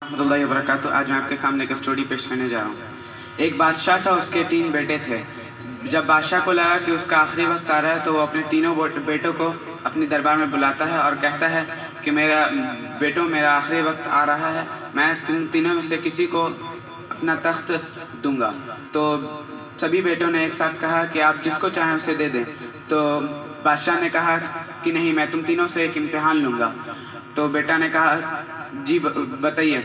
رحمۃ اللہ وبرکاتہ۔ آج میں آپ کے سامنے ایک اسٹوری پیش کرنے جا رہا ہوں۔ ایک بادشاہ تھا، اس کے 3 بیٹے تھے۔ جب بادشاہ کو لگا کہ اس کا آخری وقت آ رہا ہے تو وہ اپنے تینوں بیٹوں کو اپنی دربار میں بلاتا ہے اور کہتا ہے کہ میرا آخری وقت آ رہا ہے، میں تم تینوں میں سے کسی کو اپنا تخت دوں گا۔ تو سبھی بیٹوں نے ایک ساتھ کہا کہ آپ جس کو چاہیں اسے دے دیں۔ تو بادشاہ نے کہا کہ نہیں، میں تم تینوں سے ایک امتحان لوں گا۔ تو بیٹا نے کہا جی بتائیے۔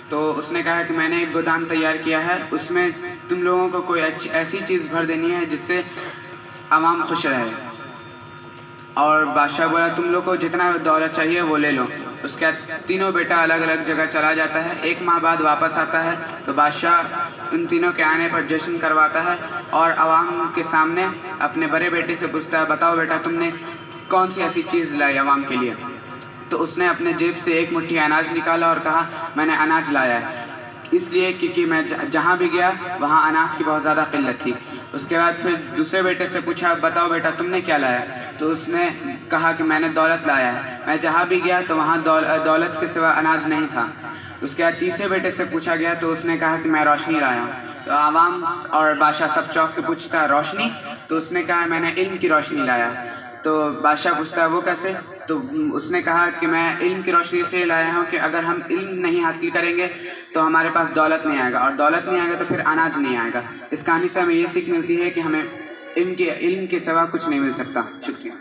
تو اس نے کہا کہ میں نے ایک گودام تیار کیا ہے، اس میں تم لوگوں کو کوئی ایسی چیز بھر دینی ہے جس سے عوام خوش رہے۔ اور بادشاہ بولا تم لوگ کو جتنا دولت چاہیے وہ لے لو۔ اس کے بعد تینوں بیٹا الگ الگ جگہ چلا جاتا ہے۔ 1 ماہ بعد واپس آتا ہے تو بادشاہ ان تینوں کے آنے پر جشن کرواتا ہے اور عوام کے سامنے اپنے بڑے بیٹے سے پوچھتا ہے بتاؤ بیٹا تم نے کون سی ایسی چیز لائی عوام کے لیے؟ تو اس نے اپنے جیب سے 1 مٹھی اناج نکالا اور کہا میں نے اناج لایا ہے، اس لیے کیونکہ میں جہاں بھی گیا وہاں اناج کی بہت زیادہ قلت تھی۔ اس کے بعد پھر دوسرے بیٹے سے پوچھا بتاؤ بیٹا تم نے کیا لایا؟ تو اس نے کہا کہ میں نے دولت لایا ہے، میں جہاں بھی گیا تو وہاں دولت کے سوا اناج نہیں تھا۔ اس کے بعد تیسرے بیٹے سے پوچھا گیا تو اس نے کہا کہ میں روشنی لایا ہوں۔ تو عوام اور بادشاہ سب چوک کے پوچھتا ہے روشنی؟ تو اس نے کہا میں نے علم کی روشنی لایا۔ تو بادشاہ پوچھتا ہے وہ کیسے؟ تو اس نے کہا کہ میں علم کی روشنی سے لایا ہوں کہ اگر ہم علم نہیں حاصل کریں گے تو ہمارے پاس دولت نہیں آئے گا، اور دولت نہیں آئے گا تو پھر اناج نہیں آئے گا۔ اس کہانی سے ہمیں یہ سیکھ ملتی ہے کہ ہمیں علم کے سوا کچھ نہیں مل سکتا۔ شکریہ۔